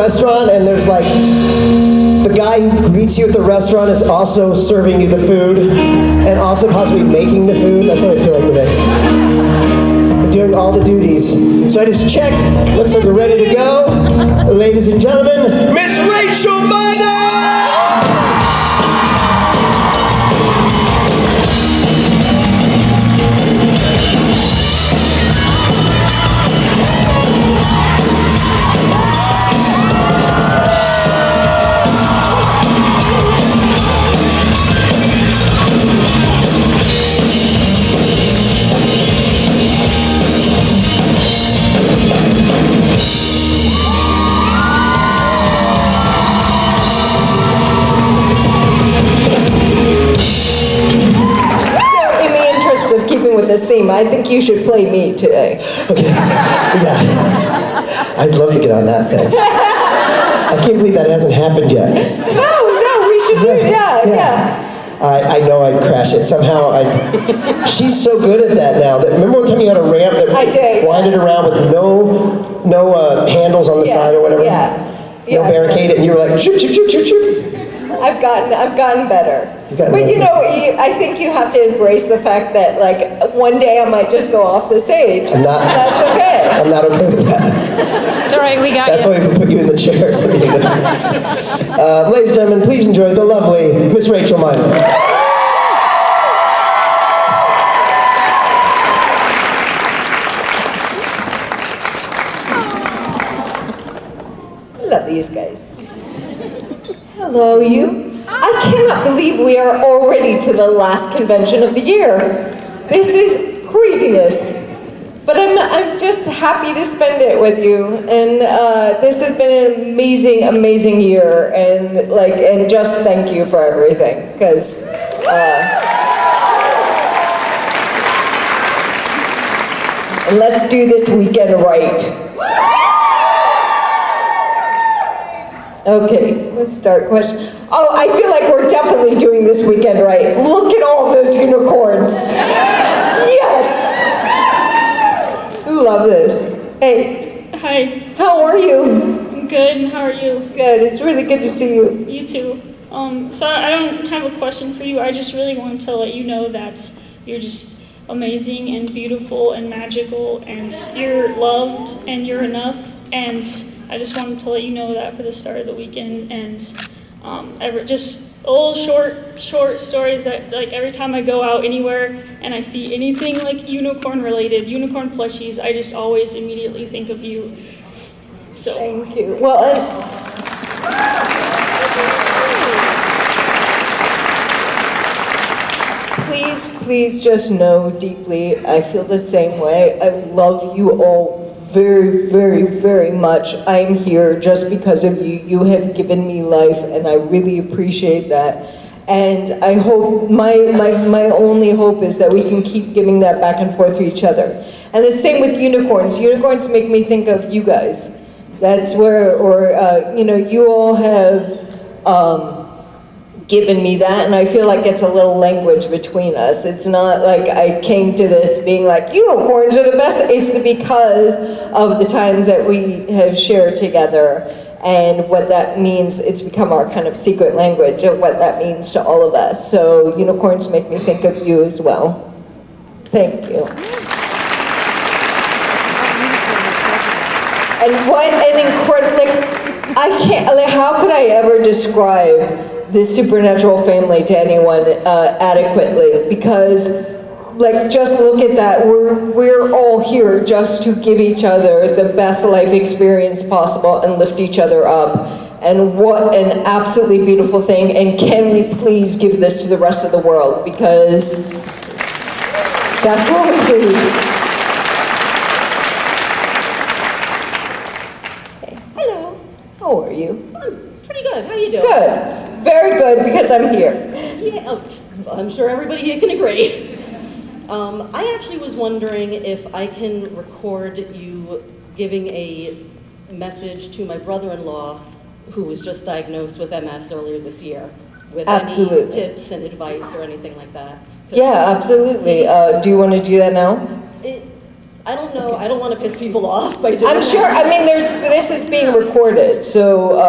restaurant and there's like, the guy who greets you at the restaurant is also serving you the food and also possibly making the food. That's what I feel like today. I'm doing all the duties. So I just checked. Looks like we're ready to go. Ladies and gentlemen, Miss Rachel Minor! With this theme, I think you should play me today. Okay, yeah. I'd love to get on that thing. I can't believe that hasn't happened yet. No, we should do it. Yeah. I know I'd crash it somehow. She's so good at that now. Remember one time you had a ramp that winded around with no handles on the side or whatever? No barricade, and you were like, shoot, shoot, shoot, shoot, shoot. I've gotten better. But you know, I think you have to embrace the fact that like one day I might just go off the stage. That's okay. I'm not okay with that. It's all right, we got That's why we put you in the chairs. Ladies and gentlemen, please enjoy the lovely Miss Rachel Minor. I love these guys. Hello, you. I cannot believe we are already to the last convention of the year. This is craziness. But I'm just happy to spend it with you. And this has been an amazing, amazing year. And just thank you for everything. Because and let's do this weekend right. Okay, let's start question. Oh, I feel like we're definitely doing this weekend right. Look at all of those unicorns. Yes! Love this. Hey. Hi. How are you? I'm good, and how are you? Good, it's really good to see you. You too. So I don't have a question for you. I just really wanted to let you know that you're just amazing and beautiful and magical, and you're loved and you're enough, and I just wanted to let you know that for the start of the weekend, and just little short stories that like every time I go out anywhere and I see anything like unicorn related, unicorn plushies, I just always immediately think of you. So thank you. Well, please just know deeply, I feel the same way. I love you all very, very, very much. I'm here just because of you. You have given me life, and I really appreciate that. And I hope, my only hope is that we can keep giving that back and forth to each other. And the same with unicorns. Unicorns make me think of you guys. That's where, you all have given me that, and I feel like it's a little language between us. It's not like I came to this being like, unicorns are the best. It's because of the times that we have shared together and what that means. It's become our kind of secret language of what that means to all of us. So unicorns make me think of you as well. Thank you. And what an incredible, how could I ever describe this supernatural family to anyone adequately? Because just look at that. We're all here just to give each other the best life experience possible and lift each other up. And what an absolutely beautiful thing. And can we please give this to the rest of the world? Because that's what we do. Hello. How are you? I'm pretty good. How you doing? Good. Very good, because I'm here. Yeah, I'm sure everybody here can agree. I actually was wondering if I can record you giving a message to my brother-in-law who was just diagnosed with MS earlier this year, with Absolutely. any tips and advice or anything like that. Yeah, absolutely. Do you want to do that now? I don't know. I don't want to piss people off by doing I'm sure, that. I mean, this is being recorded, so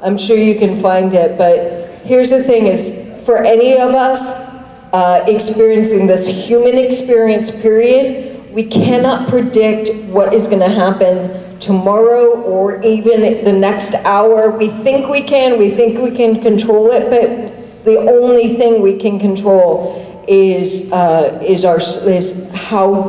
I'm sure you can find it, but here's the thing is, for any of us experiencing this human experience period, we cannot predict what is going to happen tomorrow or even the next hour. We think we can control it, but the only thing we can control is how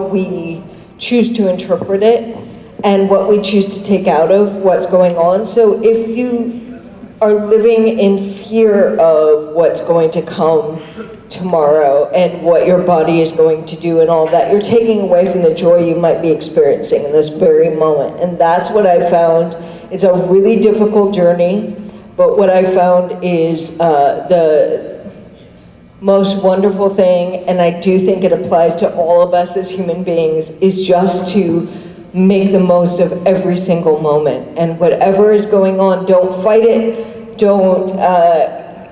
we choose to interpret it and what we choose to take out of what's going on. So if you are living in fear of what's going to come tomorrow and what your body is going to do and all that, you're taking away from the joy you might be experiencing in this very moment. And that's what I found. It's a really difficult journey, but what I found is the most wonderful thing, and I do think it applies to all of us as human beings, is just to make the most of every single moment. And whatever is going on, don't fight it, don't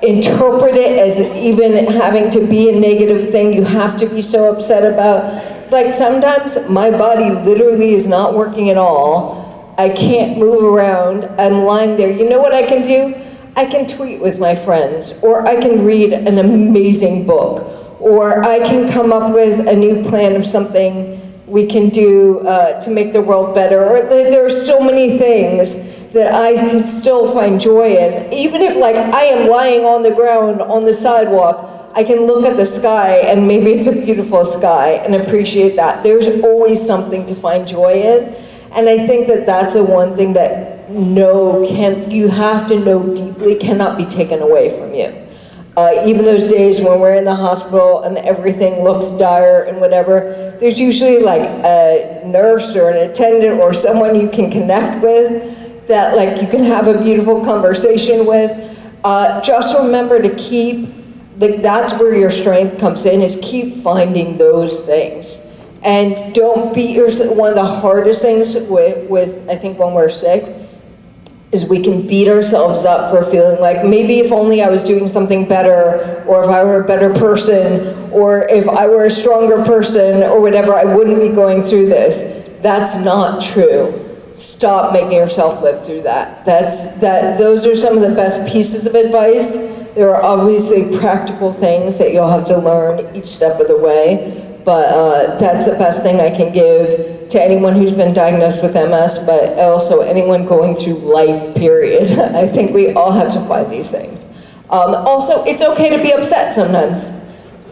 interpret it as even having to be a negative thing you have to be so upset about. It's like sometimes my body literally is not working at all. I can't move around. I'm lying there. You know what I can do? I can tweet with my friends, or I can read an amazing book, or I can come up with a new plan of something we can do to make the world better. Or there are so many things that I can still find joy in. Even if like I am lying on the ground on the sidewalk, I can look at the sky and maybe it's a beautiful sky and appreciate that. There's always something to find joy in. And I think that that's the one thing that you have to know deeply, cannot be taken away from you. Even those days when we're in the hospital and everything looks dire and whatever, there's usually like a nurse or an attendant or someone you can connect with that like you can have a beautiful conversation with. Just remember to keep, that's where your strength comes in, is keep finding those things. And don't beat yourself. One of the hardest things with I think when we're sick is we can beat ourselves up for feeling like maybe if only I was doing something better, or if I were a better person, or if I were a stronger person or whatever, I wouldn't be going through this. That's not true. Stop making yourself live through that. Those are some of the best pieces of advice. There are obviously practical things that you'll have to learn each step of the way. But that's the best thing I can give to anyone who's been diagnosed with MS, but also anyone going through life, period. I think we all have to find these things. Also, it's okay to be upset sometimes.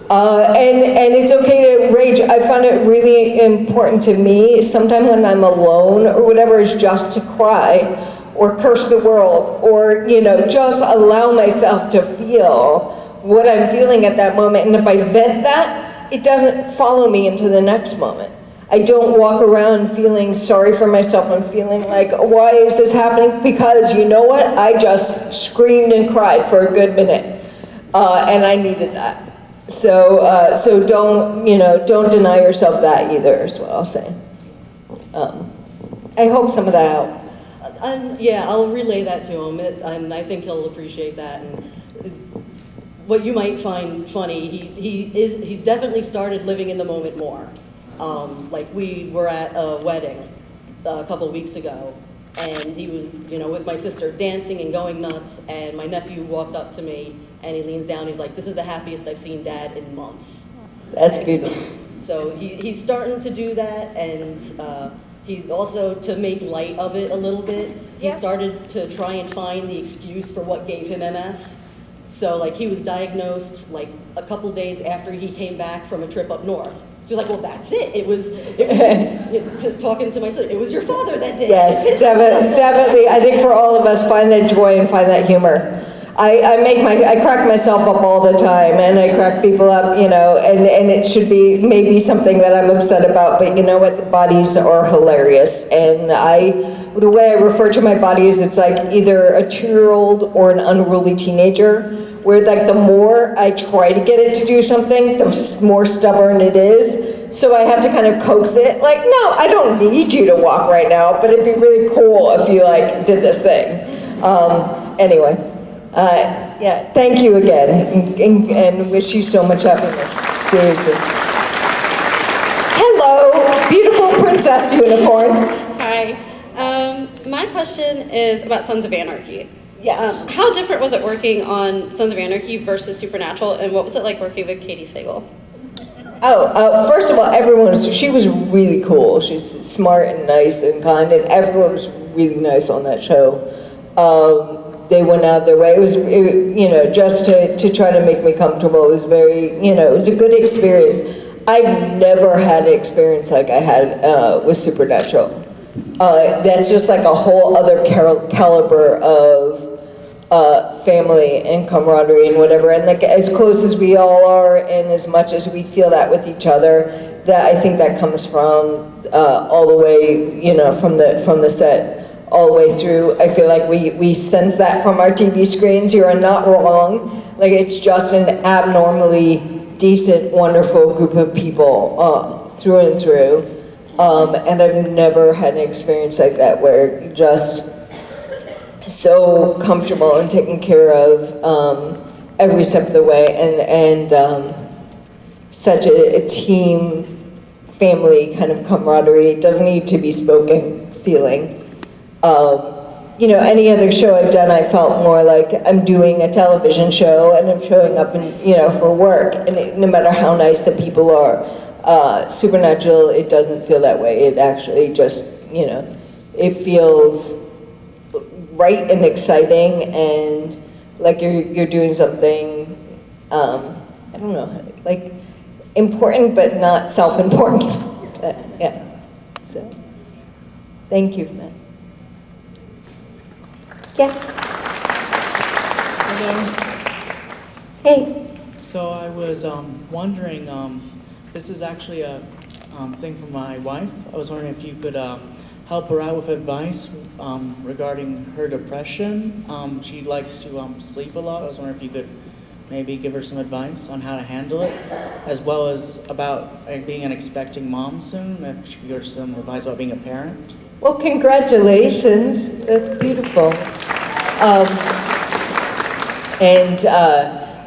And it's okay to rage. I find it really important to me, sometimes when I'm alone or whatever, is just to cry or curse the world or, just allow myself to feel what I'm feeling at that moment. And if I vent that, it doesn't follow me into the next moment. I don't walk around feeling sorry for myself and feeling like, why is this happening? Because you know what? I just screamed and cried for a good minute, and I needed that. So don't deny yourself that either, is what I'll say. I hope some of that helped. Yeah, I'll relay that to him, and I think he'll appreciate that. And what you might find funny, he's definitely started living in the moment more. Like we were at a wedding a couple of weeks ago, and he was, with my sister dancing and going nuts, and my nephew walked up to me, and he leans down, he's like, "This is the happiest I've seen Dad in months." That's beautiful. So he's starting to do that, and he's also, to make light of it a little bit, he started to try and find the excuse for what gave him MS. So like he was diagnosed like a couple days after he came back from a trip up north. So he's like, well, that's it. It was talking to my sister, it was your father that did it. Yes, definitely. I think for all of us, find that joy and find that humor. I crack myself up all the time, and I crack people up, and it should be maybe something that I'm upset about, but you know what, the bodies are hilarious, and the way I refer to my body is it's like either a 2-year-old or an unruly teenager, where like the more I try to get it to do something, the more stubborn it is. So I have to kind of coax it, like, no, I don't need you to walk right now, but it'd be really cool if you like did this thing. Anyway. Thank you again, and wish you so much happiness, seriously. Hello, beautiful Princess Unicorn. Hi. My question is about Sons of Anarchy. Yes. How different was it working on Sons of Anarchy versus Supernatural, and what was it like working with Katie Sagal? First of all, she was really cool. She's smart and nice and kind, and everyone was really nice on that show. They went out their way. It was, just to try to make me comfortable. It was very, it was a good experience. I've never had an experience like I had with Supernatural. That's just like a whole other caliber of family and camaraderie and whatever, and like as close as we all are and as much as we feel that with each other, that I think that comes from all the way, from the set all the way through. I feel like we sense that from our TV screens. You are not wrong. Like, it's just an abnormally decent, wonderful group of people through and through. And I've never had an experience like that where you're just so comfortable and taken care of every step of the way, and such a team, family kind of camaraderie. It doesn't need to be spoken feeling. Any other show I've done, I felt more like I'm doing a television show and I'm showing up for work, and no matter how nice the people are. Supernatural, it doesn't feel that way. It actually just, it feels right and exciting, and like you're doing something, I don't know, like important but not self-important. Yeah. So, thank you for that. Yes. Hello. Hey. So I was wondering, this is actually a thing from my wife. I was wondering if you could help her out with advice regarding her depression. She likes to sleep a lot. I was wondering if you could maybe give her some advice on how to handle it, as well as about being an expecting mom soon, if she could give her some advice about being a parent. Well, congratulations. That's beautiful.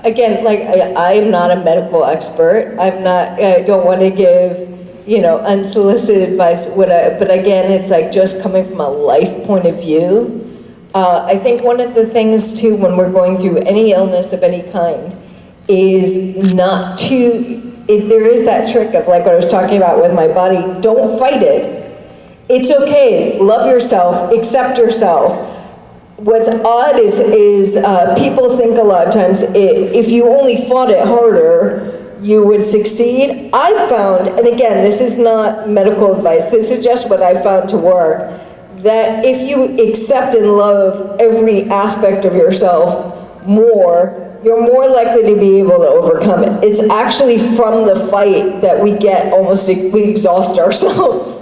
Again, like I am not a medical expert. I don't want to give, unsolicited advice. But again, it's like just coming from a life point of view. I think one of the things too, when we're going through any illness of any kind, is not to. There is that trick of like what I was talking about with my body. Don't fight it. It's okay. Love yourself. Accept yourself. What's odd is people think a lot of times if you only fought it harder, you would succeed. I found, and again, this is not medical advice, this is just what I found to work, that if you accept and love every aspect of yourself more, you're more likely to be able to overcome it. It's actually from the fight that we we exhaust ourselves.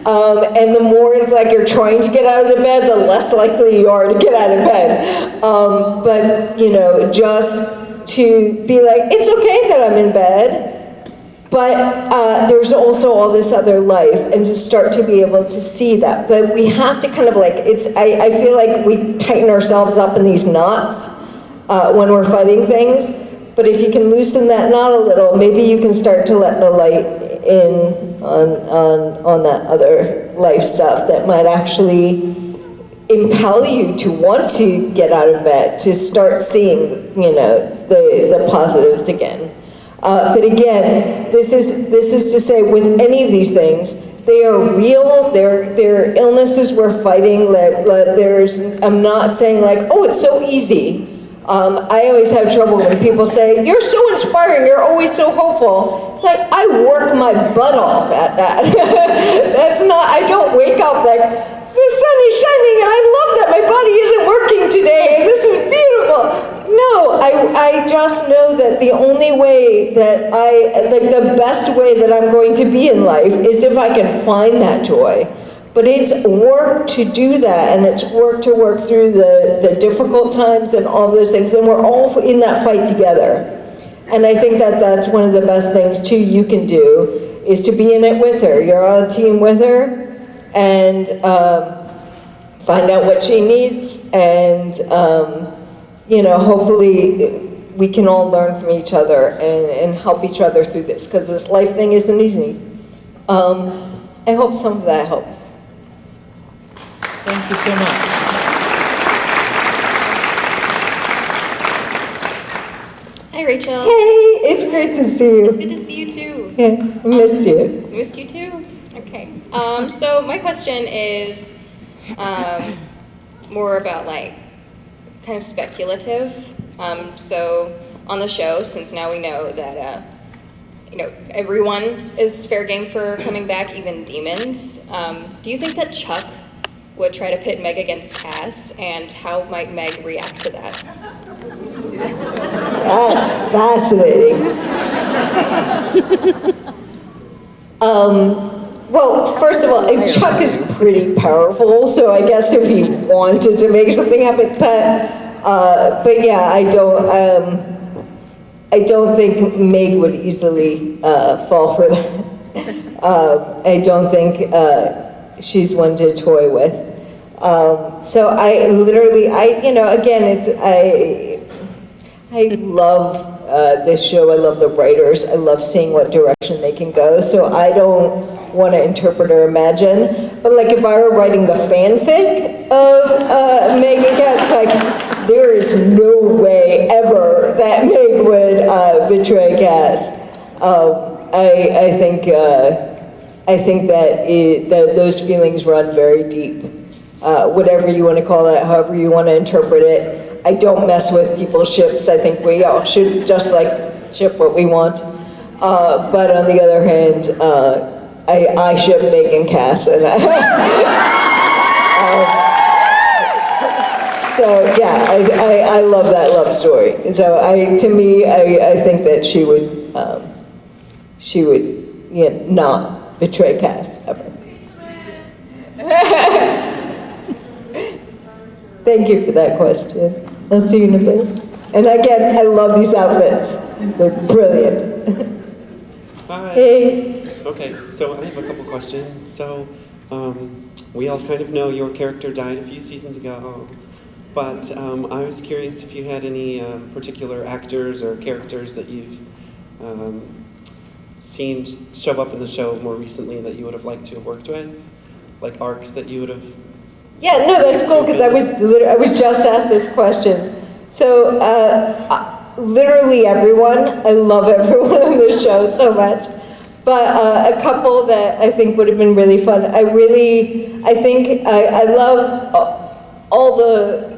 And the more it's like you're trying to get out of the bed, the less likely you are to get out of bed. But, just to be like, it's okay that I'm in bed, but there's also all this other life, and to start to be able to see that. But we have to kind of like, I feel like we tighten ourselves up in these knots when we're fighting things. But if you can loosen that knot a little, maybe you can start to let the light in on that other life stuff that might actually impel you to want to get out of bed, to start seeing, the positives again. But again, this is to say, with any of these things, they are real. They're illnesses we're fighting. I'm not saying like, oh, it's so easy. I always have trouble when people say, you're so inspiring, you're always so hopeful. It's like, I work my butt off at that. That's not, I don't wake up like, the sun is shining and I love that my body isn't working today and this is beautiful. No, I just know that the only way that the best way that I'm going to be in life is if I can find that joy. But it's work to do that, and it's work to work through the difficult times and all those things, and we're all in that fight together. And I think that that's one of the best things, too, you can do, is to be in it with her. You're on a team with her, and find out what she needs, and, hopefully we can all learn from each other and help each other through this, because this life thing isn't easy. I hope some of that helps. Thank you so much. Hi, Rachel. Hey, it's great to see It's you. good to see you too. Yeah, I missed you. Missed you too. Okay. So my question is more about like kind of speculative. So on the show, since now we know that everyone is fair game for coming back, even demons. Do you think that Chuck would try to pit Meg against Cass, and how might Meg react to that? That's fascinating. Well, first of all, Chuck is pretty powerful, so I guess if he wanted to make something happen, but yeah, I don't think Meg would easily fall for that. I don't think she's one to toy with. So I love this show. I love the writers. I love seeing what direction they can go. So I don't want to interpret or imagine. But like if I were writing the fanfic of Meg and Cass, like there is no way ever that Meg would betray Cass. I think that those feelings run very deep. Whatever you want to call it, however you want to interpret it. I don't mess with people's ships. I think we all should just like ship what we want. But on the other hand, I ship Meg and Cass, and so yeah, I love that love story. And so I think that she would not betray Cass ever. Thank you for that question. I'll see you in a bit. And again, I love these outfits. They're brilliant. Hi. Hey. Okay, so I have a couple questions. So, we all kind of know your character died a few seasons ago, but I was curious if you had any particular actors or characters that you've seen show up in the show more recently that you would have liked to have worked with, like arcs that you would have. Yeah, no, that's cool because I was just asked this question. So literally everyone, I love everyone on this show so much. But a couple that I think would have been really fun. I love all the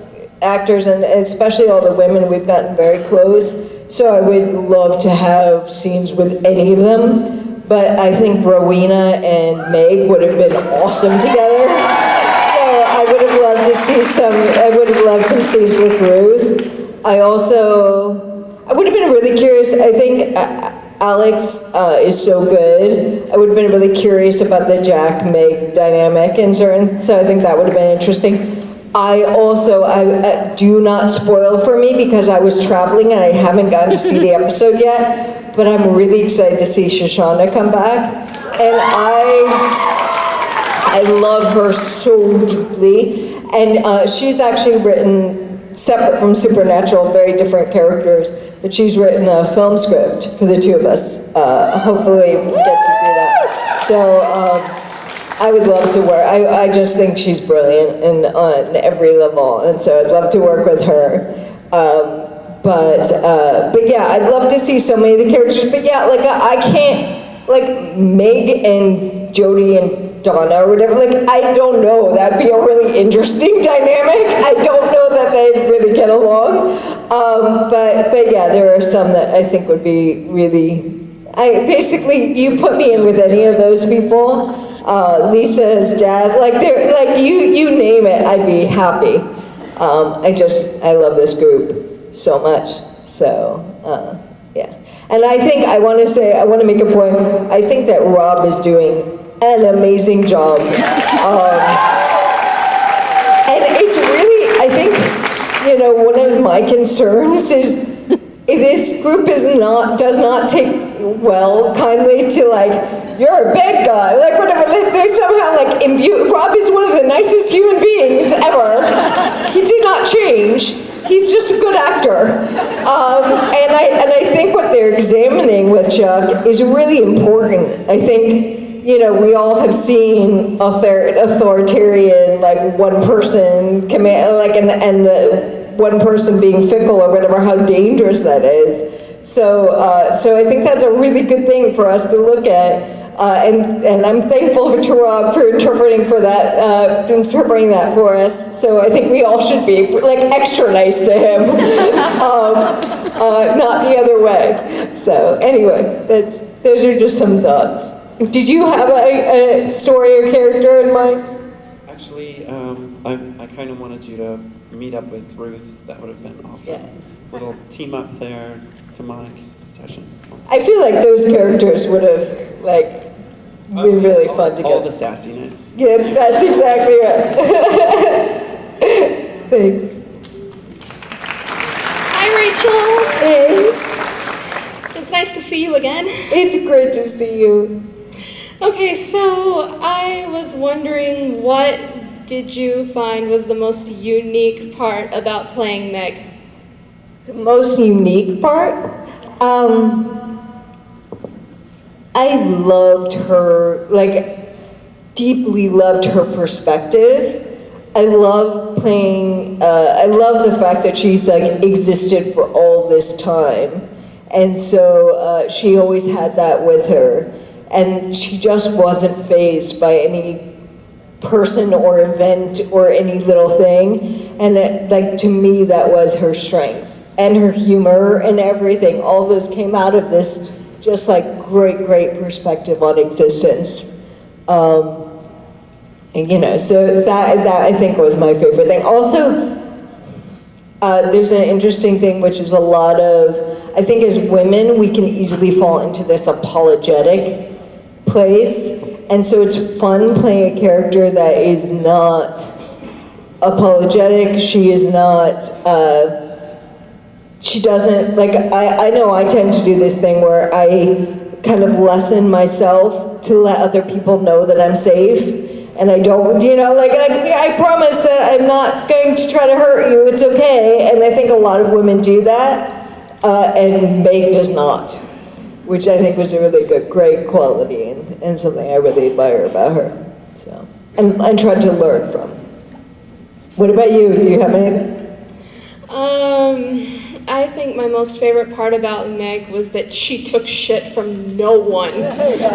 actors and especially all the women. We've gotten very close. So I would love to have scenes with any of them. But I think Rowena and Meg would have been awesome together. I would have loved to see some scenes with Ruth. I would have been really curious. I think Alex is so good. I would have been really curious about the Jack-Meg dynamic and so I think that would have been interesting. I do not spoil for me because I was traveling and I haven't gotten to see the episode yet, but I'm really excited to see Shoshana come back. And I love her so deeply, and she's actually written, separate from Supernatural, very different characters, but she's written a film script for the two of us. Hopefully we get to do that. So I would love to work, I just think she's brilliant and on every level, and so I'd love to work with her. But yeah, I'd love to see so many of the characters, but yeah, like I can't, like Meg and Jody and Donna or whatever, like I don't know, that'd be a really interesting dynamic. I don't know that they'd really get along. But yeah, there are some that I think would be really, basically you put me in with any of those people, Lisa's dad, like they're like you name it, I'd be happy. I love this group so much. So yeah. And I think I want to make a point. I think that Rob is doing an amazing job. And it's really, I think, one of my concerns is this group does not take kindly to like, you're a bad guy, like whatever. They somehow like imbue. Rob is one of the nicest human beings ever. He did not change. He's just a good actor. And I think what they're examining with Chuck is really important. I think you know, we all have seen authoritarian, like one person command, like, and the one person being fickle or whatever, how dangerous that is. So I think that's a really good thing for us to look at. And I'm thankful for Turab for interpreting that for us. So I think we all should be like extra nice to him, not the other way. So anyway, those are just some thoughts. Did you have a story or character in mind? Actually, I kind of wanted you to meet up with Ruth. That would have been awesome. Yeah. Little team up there, demonic session. I feel like those characters would have like been really fun to All get. the sassiness. Yeah, that's exactly right. Thanks. Hi, Rachel. Hey, It's nice to see you again. it's great to see you. Okay, so I was wondering, what did you find was the most unique part about playing Meg? The most unique part? I loved her, like, deeply loved her perspective. I love I love the fact that she's, like, existed for all this time. And so she always had that with her. And she just wasn't fazed by any person or event or any little thing. And like, to me, that was her strength. And her humor and everything. All those came out of this just like great perspective on existence. And you know, so that I think was my favorite thing. Also, there's an interesting thing, which is a lot of, I think as women, we can easily fall into this apologetic place. And so it's fun playing a character that is not apologetic. She is not, she doesn't, like, I know I tend to do this thing where I kind of lessen myself to let other people know that I'm safe. And I don't, you know, like, I promise that I'm not going to try to hurt you, it's okay. And I think a lot of women do that, and Meg does not, which I think was a really great quality and something I really admire about her. So, and tried to learn from. What about you? Do you have anything? I think my most favorite part about Meg was that she took shit from no one.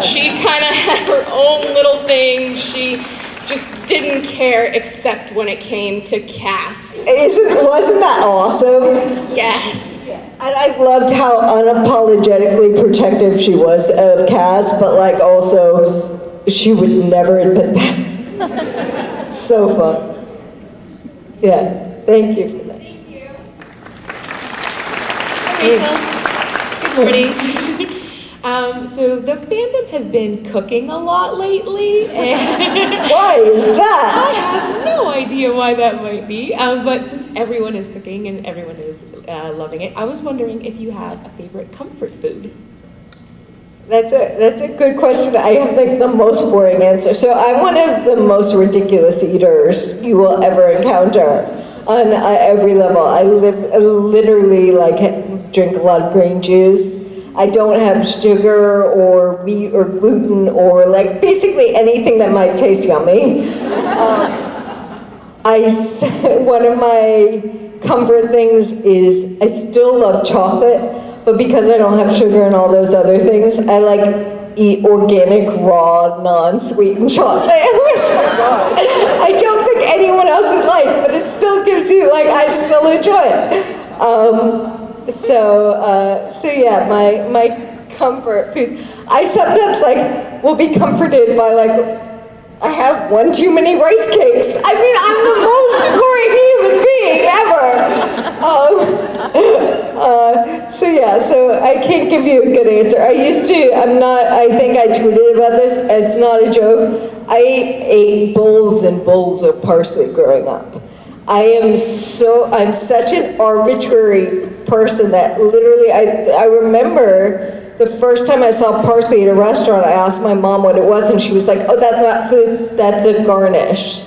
She kind of had her own little thing. She just didn't care except when it came to Cass. Wasn't that awesome? Yes. And I loved how unapologetically protective she was of Cass, but like also, she would never admit that. So fun. Yeah, thank you for that. Rachel. Good morning. So the fandom has been cooking a lot lately, and Why is I that? have no idea why that might be. But since everyone is cooking and everyone is loving it, I was wondering if you have a favorite comfort food. That's a good question. I have like the most boring answer. So I'm one of the most ridiculous eaters you will ever encounter on every level. I literally like drink a lot of green juice. I don't have sugar or wheat or gluten or like basically anything that might taste yummy. One of my comfort things is I still love chocolate, but because I don't have sugar and all those other things, I like eat organic, raw, non-sweetened chocolate. I don't think anyone else would like, but it still gives you, like, I still enjoy it. So yeah, my comfort food. I sometimes like will be comforted by like, I have one too many rice cakes. I mean, I'm the most boring human being ever. So yeah, so I can't give you a good answer. I think I tweeted about this, it's not a joke. I ate bowls and bowls of parsley growing up. I'm such an arbitrary person that literally, I remember the first time I saw parsley at a restaurant, I asked my mom what it was, and she was like, oh, that's not food, that's a garnish.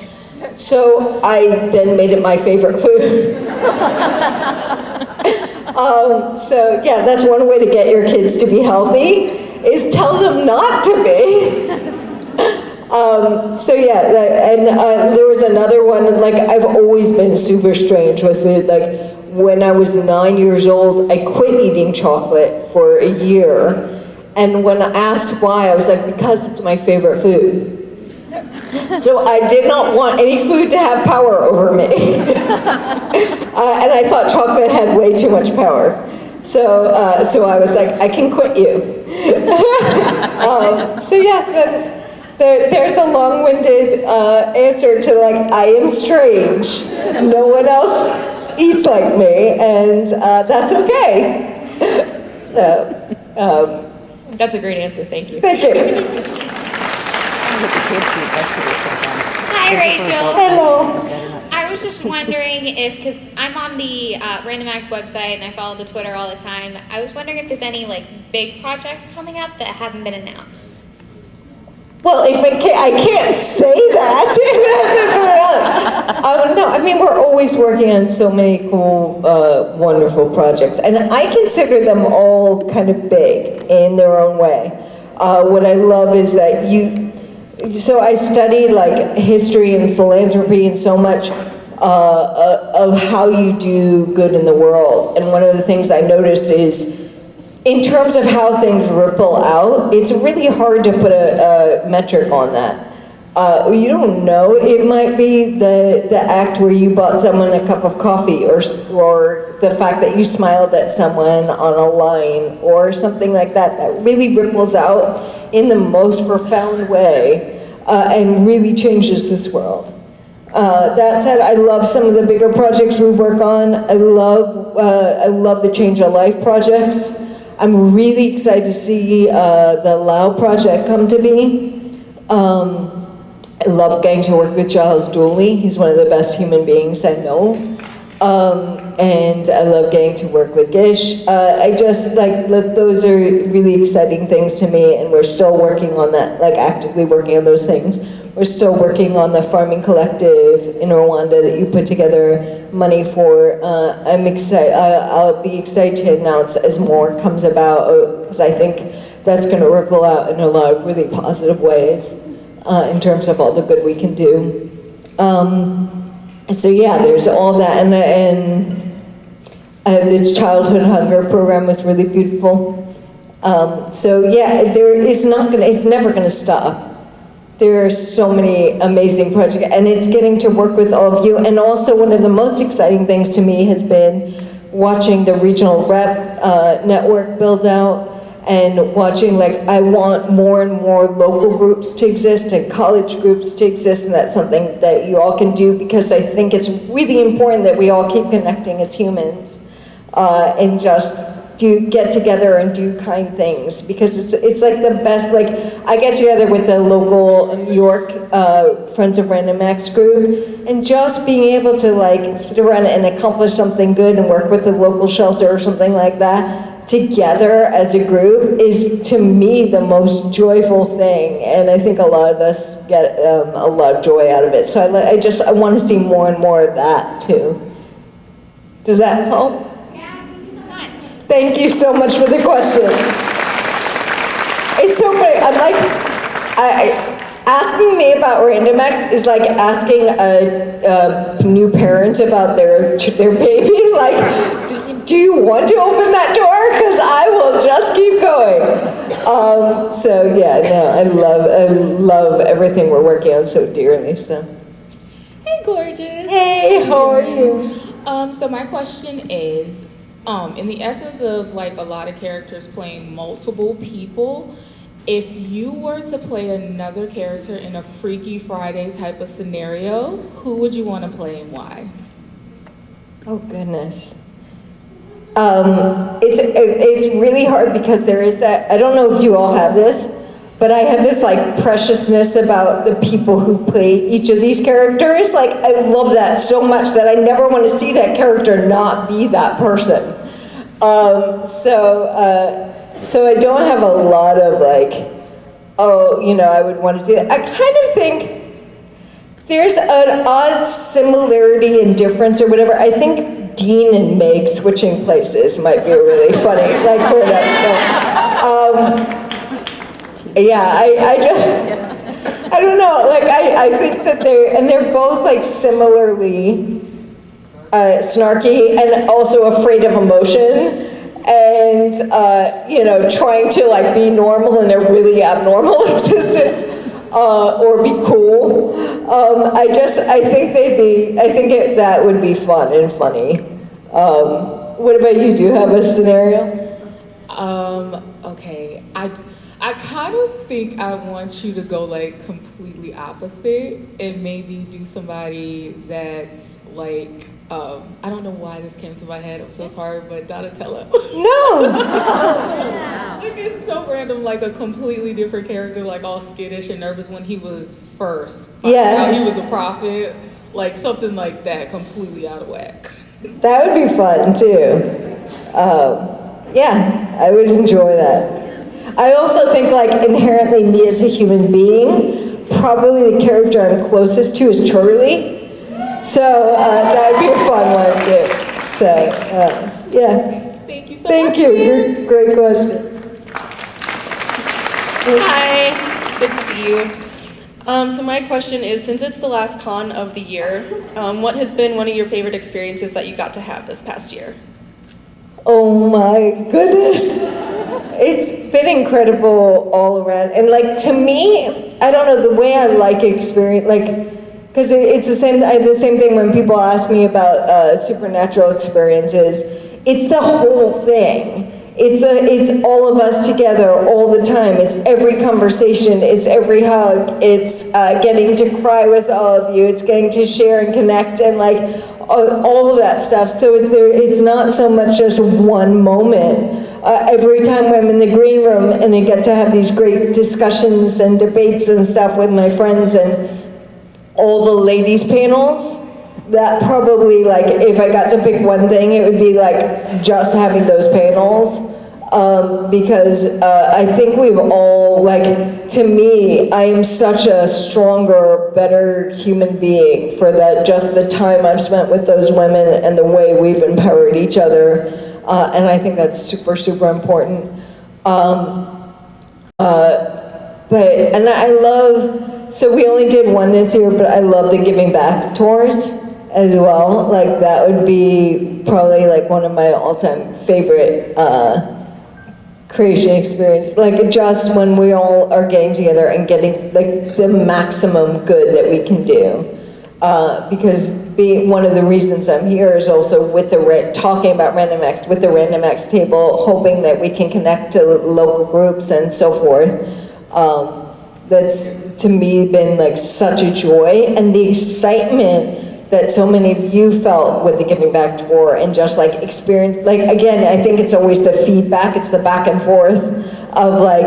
So I then made it my favorite food. So yeah, that's one way to get your kids to be healthy, is tell them not to be. So yeah, and there was another one, like I've always been super strange with food. Like when I was 9 years old, I quit eating chocolate for a year. And when asked why, I was like, because it's my favorite food. So I did not want any food to have power over me. And I thought chocolate had way too much power. So I was like, I can quit you. So yeah, there's a long-winded answer to like, I am strange. No one else eats like me, and that's okay. So, That's a great answer. Thank you. thank you. Hi, Rachel. Hello. I was just wondering if, because I'm on the Random Acts website and I follow the Twitter all the time, I was wondering if there's any like big projects coming up that haven't been announced. Well, if I can't say that. No, I mean, we're always working on so many cool, wonderful projects, and I consider them all kind of big in their own way. What I love is that so I studied like history and philanthropy and so much of how you do good in the world, and one of the things I notice is, in terms of how things ripple out, it's really hard to put a metric on that. You don't know. It might be the act where you bought someone a cup of coffee, or the fact that you smiled at someone on a line, or something like that really ripples out in the most profound way and really changes this world. That said, I love some of the bigger projects we work on. I love the Change a Life projects. I'm really excited to see the Lao project come to be. I love getting to work with Giles Dooley. He's one of the best human beings I know. And I love getting to work with Gish. I just, those are really exciting things to me, and we're still working on that, actively working on those things. We're still working on the farming collective in Rwanda that you put together money for. I'm excited. I'll be excited to announce as more comes about, because I think that's going to ripple out in a lot of really positive ways in terms of all the good we can do. So yeah, there's all that, and the childhood hunger program was really beautiful. So yeah, it's never going to stop. There are so many amazing projects, and it's getting to work with all of you. And also, one of the most exciting things to me has been watching the regional rep network build out, and watching, I want more and more local groups to exist and college groups to exist, and that's something that you all can do, because I think it's really important that we all keep connecting as humans and just get together and do kind things, because it's like the best. I get together with the local New York Friends of Random Acts group, and just being able to sit around and accomplish something good and work with the local shelter or something like that together as a group is, to me, the most joyful thing, and I think a lot of us get a lot of joy out of it. So I want to see more and more of that too. Does that help? Thank you so much for the question. It's so funny. I'm asking me about Random Acts is like asking a new parent about their baby. Do you want to open that door? Because I will just keep going. So yeah, no, I love everything we're working on so dearly. So. Hey, gorgeous. Hey, how are you? So my question is, in the essence of a lot of characters playing multiple people, if you were to play another character in a Freaky Friday type of scenario, who would you want to play and why? Oh goodness. It's really hard, because there is that, I don't know if you all have this, but I have this preciousness about the people who play each of these characters. I love that so much that I never want to see that character not be that person. So I don't have a lot of I would want to do that. I kind of think there's an odd similarity and difference or whatever. I think Dean and Meg switching places might be really funny, for an episode. Yeah, I don't know. I think that they're both like similarly snarky and also afraid of emotion. And trying to like be normal in a really abnormal existence, or be cool. I think that would be fun and funny. What about you? Do you have a scenario? Okay. I kind of think I want you to go like completely opposite and maybe do somebody that's like, I don't know why this came to my head. I'm so sorry, but Donatello. No. Like it's so random, like a completely different character, like all skittish and nervous when he was first. Yeah. He was a prophet, like something like that, completely out of whack. That would be fun too. Yeah, I would enjoy that. I also think like inherently me as a human being, probably the character I'm closest to is Charlie. So that would be a fun one too. So yeah. Thank you so Thank much. you. Great question. Hi, it's good to see you. So my question is, since it's the last con of the year, what has been one of your favorite experiences that you got to have this past year? Oh my goodness. It's been incredible all around. And like to me, I don't know, the way I like experience, like, because it's the same, I have the same thing when people ask me about supernatural experiences. It's the whole thing. It's all of us together all the time. It's every conversation. It's every hug. It's getting to cry with all of you. It's getting to share and connect and like all of that stuff. So it's not so much just one moment. Every time I'm in the green room and I get to have these great discussions and debates and stuff with my friends and all the ladies panels, that probably, like, if I got to pick one thing, it would be, like, just having those panels, because I think we've all, like, to me, I am such a stronger, better human being for that, just the time I've spent with those women and the way we've empowered each other, and I think that's super, super important. And I love, so we only did one this year, but I love the giving back tours as well. Like that would be probably like one of my all-time favorite creation experience. Like just when we all are getting together and getting like the maximum good that we can do. Because one of the reasons I'm here is also with talking about Random X with the Random X table, hoping that we can connect to local groups and so forth. That's to me been like such a joy, and the excitement that so many of you felt with the Giving Back tour and just like experience, like again, I think it's always the feedback, it's the back and forth of like,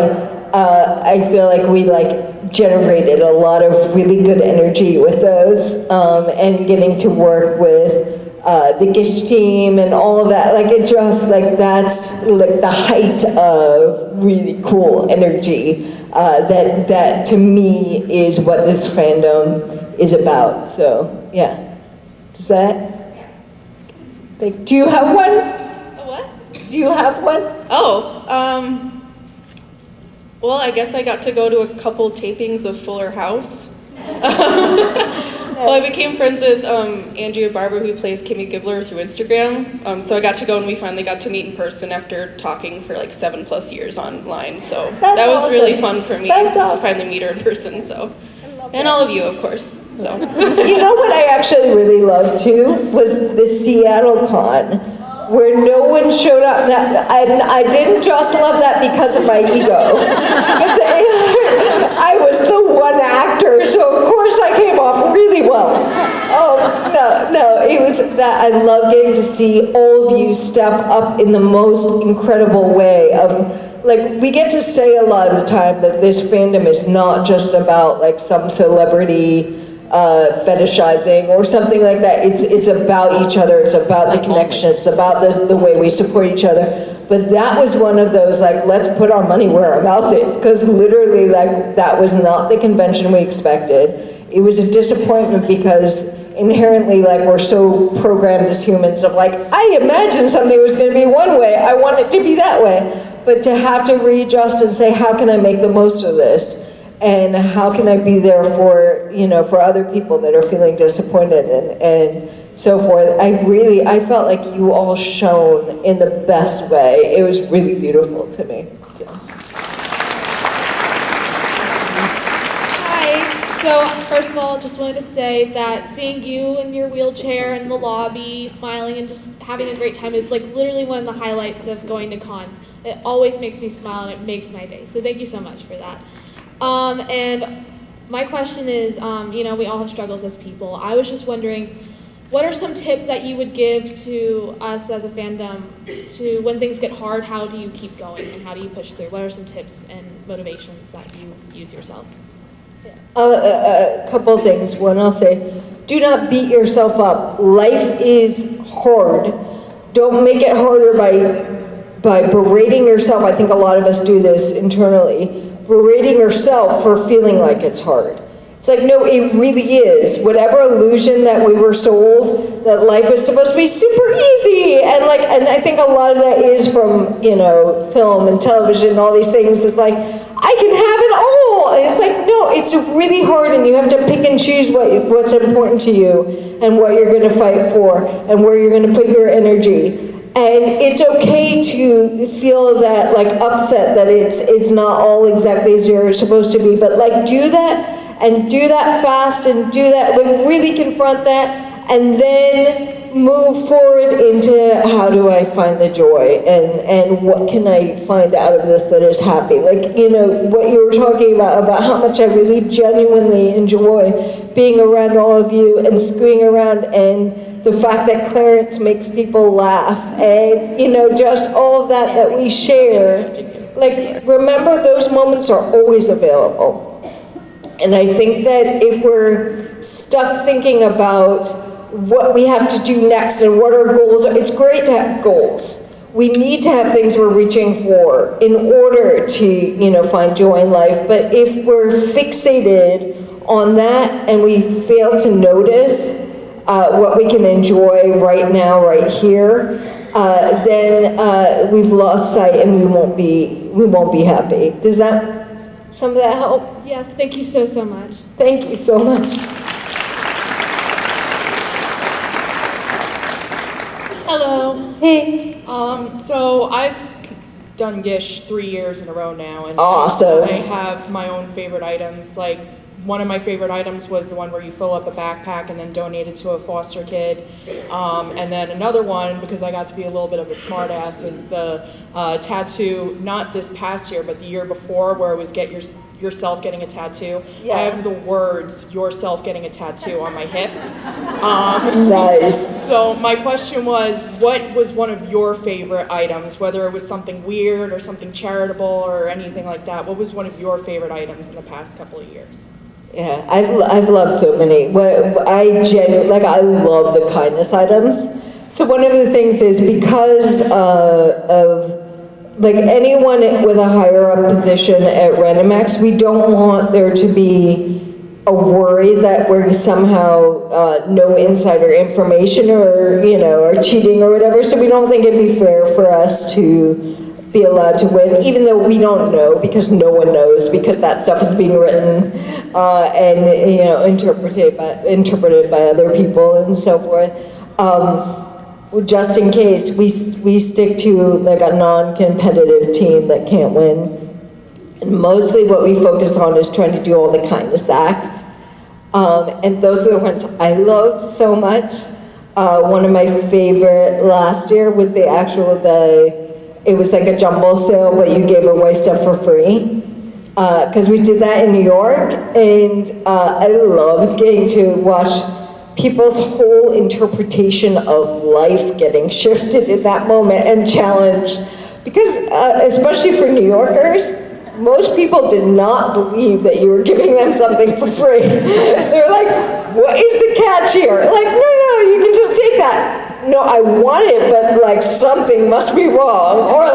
I feel like we like generated a lot of really good energy with those, and getting to work with the Gish team and all of that, like it just like that's like the height of really cool energy. That to me is what this fandom is about. So yeah, does that? Do you have one? A what? Do you have one? Oh, well, I guess I got to go to a couple tapings of Fuller House. Well, I became friends with Andrea Barber, who plays Kimmy Gibbler, through Instagram. So I got to go, and we finally got to meet in person after talking for like 7+ years online. So that was really fun for me to finally meet her in person. So, and all of you, of course. So you know what I actually really loved too was the Seattle Con, where no one showed up. I didn't just love that because of my ego. Because I was the one actor, so of course I came off really well. Oh, no, it was that I love getting to see all of you step up in the most incredible way of, like, we get to say a lot of the time that this fandom is not just about, like, some celebrity fetishizing or something like that. It's about each other. It's about the connection. It's about the way we support each other. But that was one of those, like, let's put our money where our mouth is, because literally, like, that was not the convention we expected. It was a disappointment because inherently, like, we're so programmed as humans of, like, I imagined something was going to be one way. I want it to be that way. But to have to readjust and say, how can I make the most of this? and how can I be there for, for other people that are feeling disappointed and so forth. I felt like you all shone in the best way. It was really beautiful to me. So. So, first of all, just wanted to say that seeing you in your wheelchair in the lobby, smiling and just having a great time is like literally one of the highlights of going to cons. It always makes me smile and it makes my day. So thank you so much for that. And my question is, we all have struggles as people. I was just wondering, what are some tips that you would give to us as a fandom to when things get hard, how do you keep going and how do you push through? What are some tips and motivations that you use yourself? A couple of things. One, I'll say, do not beat yourself up. Life is hard. Don't make it harder by berating yourself. I think a lot of us do this internally. Berating yourself for feeling like it's hard. It's like, no, it really is. Whatever illusion that we were sold, that life is supposed to be super easy, and I think a lot of that is from, film and television and all these things. It's like, I can have it all. And it's like, no, it's really hard, and you have to pick and choose what's important to you and what you're going to fight for and where you're going to put your energy. And it's okay to feel that upset that it's not all exactly as you're supposed to be, but do that and do that fast and do that, really confront that, and then move forward into how do I find the joy and what can I find out of this that is happy. What you were talking about how much I really genuinely enjoy being around all of you and scooting around, and the fact that Clarence makes people laugh, and just all of that we share. Remember, those moments are always available. And I think that if we're stuck thinking about what we have to do next and what our goals are, it's great to have goals. We need to have things we're reaching for in order to, find joy in life. But if we're fixated on that and we fail to notice what we can enjoy right now, right here, then we've lost sight and we won't be happy. Does some of that help? Yes, thank you so much. Thank you so much. Hello. Hey. So I've done Gish 3 years in a row now, and awesome. I have my own favorite items. One of my favorite items was the one where you fill up a backpack and then donate it to a foster kid. And then another one, because I got to be a little bit of a smart ass, is the tattoo, not this past year, but the year before, where it was yourself getting a tattoo. Yeah. I have the words yourself getting a tattoo on my hip. Nice. So my question was, what was one of your favorite items, whether it was something weird or something charitable or anything like that? What was one of your favorite items in the past couple of years? Yeah, I've loved so many. I love the kindness items. So one of the things is because of anyone with a higher up position at RandomX, we don't want there to be a worry that we're somehow no insider information or cheating or whatever. So we don't think it'd be fair for us to be allowed to win, even though we don't know, because no one knows, because that stuff is being written and interpreted by other people and so forth. Just in case, we stick to a non-competitive team that can't win. And mostly what we focus on is trying to do all the kindness acts. And those are the ones I love so much. One of my favorite last year was it was a jumble sale, but you gave away stuff for free. Because we did that in New York, and I loved getting to watch people's whole interpretation of life getting shifted in that moment and challenged. Because, especially for New Yorkers, most people did not believe that you were giving them something for free. They're like, what is the catch here? No, you can just take that. No, I want it, but something must be wrong. Or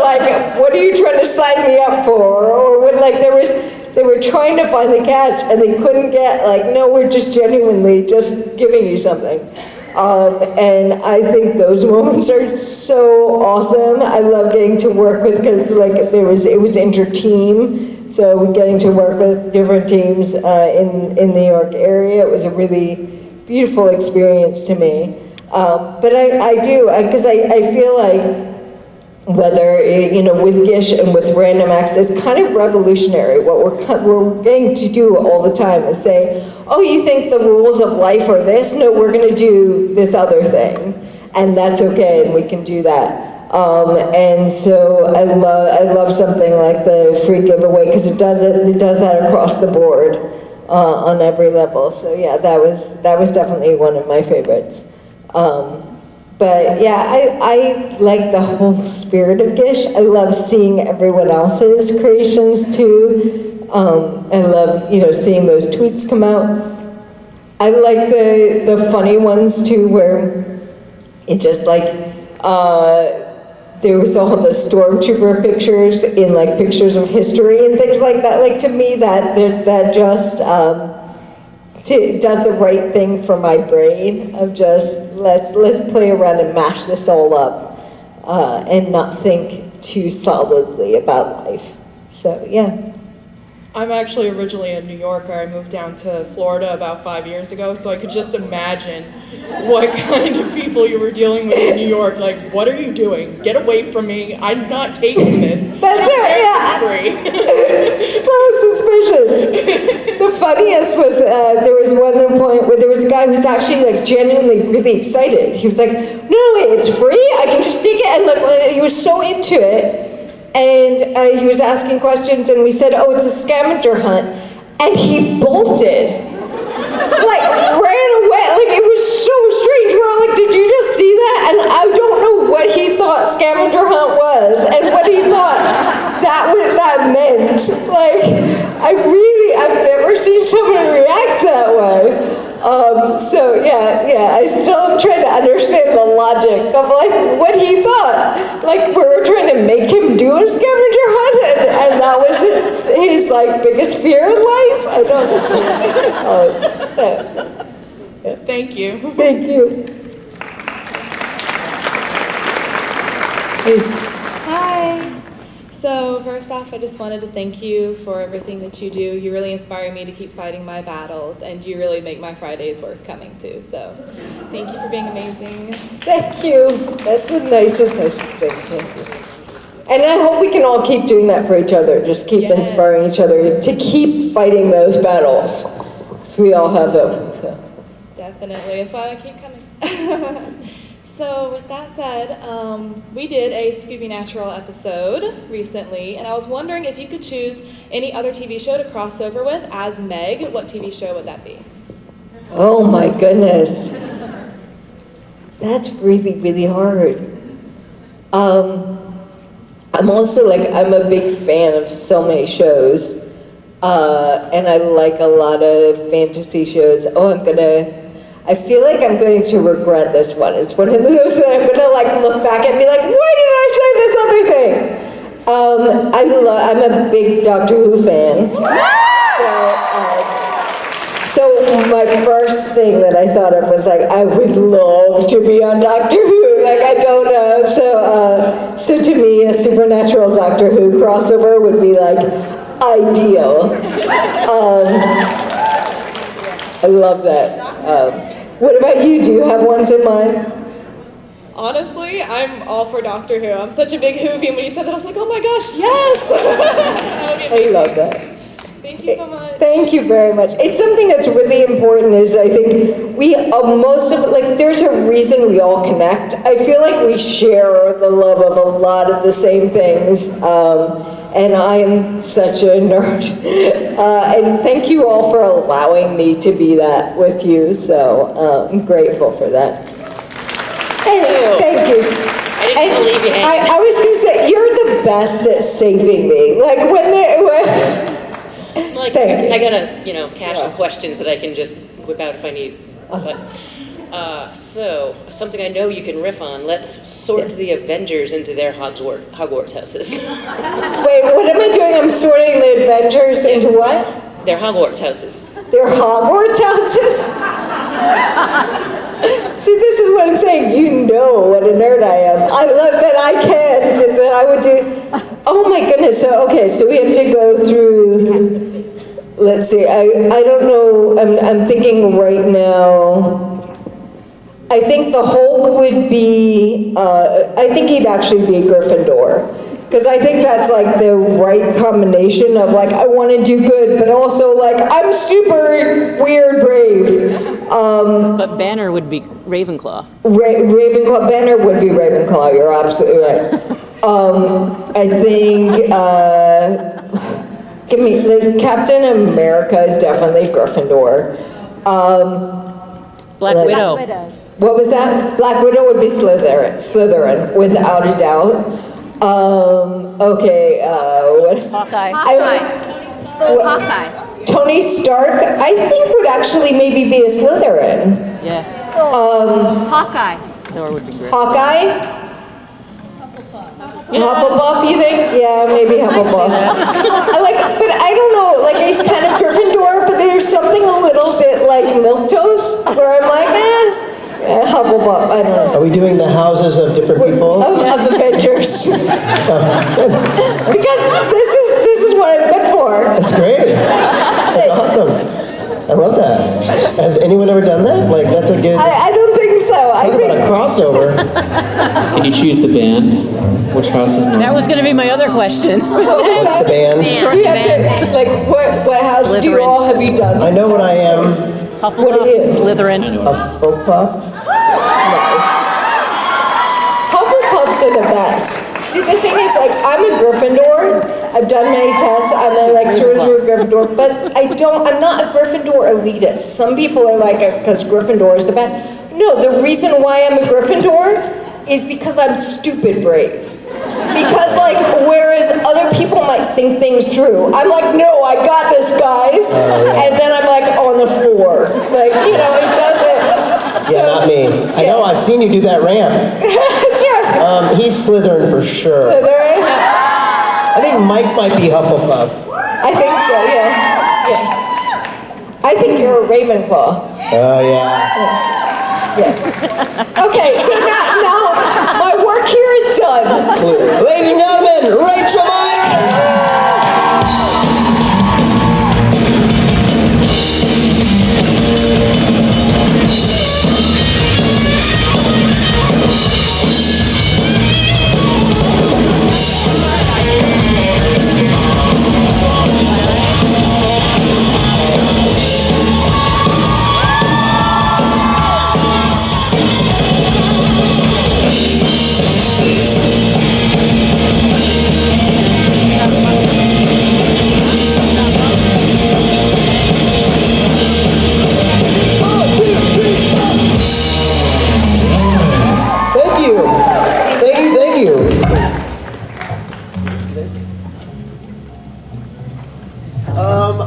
what are you trying to sign me up for? Or when they were trying to find the catch and they couldn't get no, we're just genuinely just giving you something. And I think those moments are so awesome. I love getting to work with, like, it was inter-team, so getting to work with different teams in New York area, it was a really beautiful experience to me. But I do, because I feel like whether, you know, with Gish and with Random Acts, it's kind of revolutionary. What we're getting to do all the time is say, oh, you think the rules of life are this? No, we're going to do this other thing, and that's okay, and we can do that. And so I love something like the free giveaway, because it does that across the board on every level. So yeah, that was definitely one of my favorites. But yeah, I like the whole spirit of Gish. I love seeing everyone else's creations too. I love, you know, seeing those tweets come out. I like the funny ones too, where it just like, there was all the stormtrooper pictures in like pictures of history and things like that. Like, to me, that just does the right thing for my brain of just let's play around and mash this all up and not think too solidly about life. So yeah. I'm actually originally a New Yorker. I moved down to Florida about 5 years ago, so I could just imagine what kind of people you were dealing with in New York. Like, what are you doing? Get away from me. I'm not taking this. That's right, yeah. So suspicious. The funniest was there was one point where there was a guy who was actually like genuinely really excited. He was like, no, it's free. I can just take it. And look, he was so into it. And he was asking questions, and we said, oh, it's a scavenger hunt. And he bolted. Like, ran away. Like, it was so strange. We were like, did you just see that? And I don't know what he thought scavenger hunt was, and what he thought that meant. Like, I've never seen someone react that way. So yeah, I still am trying to understand the logic of like what he thought. Like, we were trying to make him do a scavenger hunt, and that was his like biggest fear in life. I don't know. So, yeah. Thank you. Thank you. Hi. So first off, I just wanted to thank you for everything that you do. You really inspire me to keep fighting my battles, and you really make my Fridays worth coming to. So thank you for being amazing. Thank you. That's the nicest thing. Thank you. And I hope we can all keep doing that for each other. Just keep inspiring each other to keep fighting those battles. Because we all have them. So. Definitely. That's why I keep coming. So with that said, we did a Scooby Natural episode recently, and I was wondering if you could choose any other TV show to cross over with as Meg, what TV show would that be? Oh my goodness. That's really, really hard. I'm also like, I'm a big fan of so many shows, and I like a lot of fantasy shows. I feel like I'm going to regret this one. It's one of those that I'm gonna like look back and be like, why did I say this other thing? I'm a big Doctor Who fan. So my first thing that I thought of was like, I would love to be on Doctor Who. Like, I don't know. So to me, a supernatural Doctor Who crossover would be like ideal. I love that. What about you? Do you have ones in mind? Honestly, I'm all for Doctor Who. I'm such a big Who fan. When you said that, I was like, oh my gosh, yes! That would be amazing. I love that. Thank you so much. Thank you very much. It's something that's really important is I think we, most of, like, there's a reason we all connect. I feel like we share the love of a lot of the same things. And I am such a nerd. And thank you all for allowing me to be that with you. So I'm grateful for that. Hey, thank you. I didn't believe you had I was going to say, you're the best at saving me. Like Like, thank you. I got a cache of questions that I can just whip out if I need. But, so, something I know you can riff on. Let's sort the Avengers into their Hogwarts houses. Wait, what am I doing? I'm sorting the Avengers into what? Their Hogwarts houses. Their Hogwarts houses? See, this is what I'm saying. You know what a nerd I am. I love that I can't, and that I would do. Oh my goodness. So, okay, so we have to go through, let's see, I don't know, I'm thinking right now. I think the Hulk would be, I think he'd actually be a Gryffindor. Because I think that's like the right combination of like, I want to do good, but also like, I'm super weird brave. But Banner would be Ravenclaw. Ravenclaw, Banner would be Ravenclaw, you're absolutely right. I think, give me, like, Captain America is definitely Gryffindor. Black Widow. What was that? Black Widow would be Slytherin, without a doubt. Okay, what? Hawkeye. Hawkeye. Tony Stark, I think would actually maybe be a Slytherin. Yeah. Hawkeye. Thor would be great. Hawkeye? Hufflepuff, you think? Yeah, maybe Hufflepuff. I like, but I don't know, like he's kind of Gryffindor, but there's something a little bit like milquetoast, where I'm like, Hufflepuff, I don't know. Are we doing the houses of different people? Of Avengers. Because this is what I'm good for. That's great. That's awesome. I love that. Has anyone ever done that? Like, that's a good... I don't think so. Talk about a crossover. Can you choose the band? Which house is known? That was going to be my other question. What's the band? We have to, like, what house do you all have you done? I know what I am. Hufflepuff, What it is? Slytherin. Hufflepuff. Nice. Hufflepuffs are the best. See, the thing is, like, I'm a Gryffindor. I've done many tests. I'm a, like, through and through Gryffindor, but I'm not a Gryffindor elitist. Some people are like, because Gryffindor is the best. No, the reason why I'm a Gryffindor is because I'm stupid brave. Because, like, whereas other people might think things through, I'm like, no, I got this, guys. And then I'm like on the floor. Like, you know, it does it. So, Yeah, not me. I know, I've seen you do that ramp. That's right. He's Slytherin for sure. Slytherin? I think Mike might be Hufflepuff. I think so, yeah. I think you're a Ravenclaw. Oh, yeah. Yeah. Okay, so now my work here is done. Ladies and gentlemen, Rachel Meyer!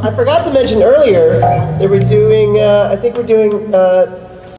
I forgot to mention earlier that we're doing, I think we're doing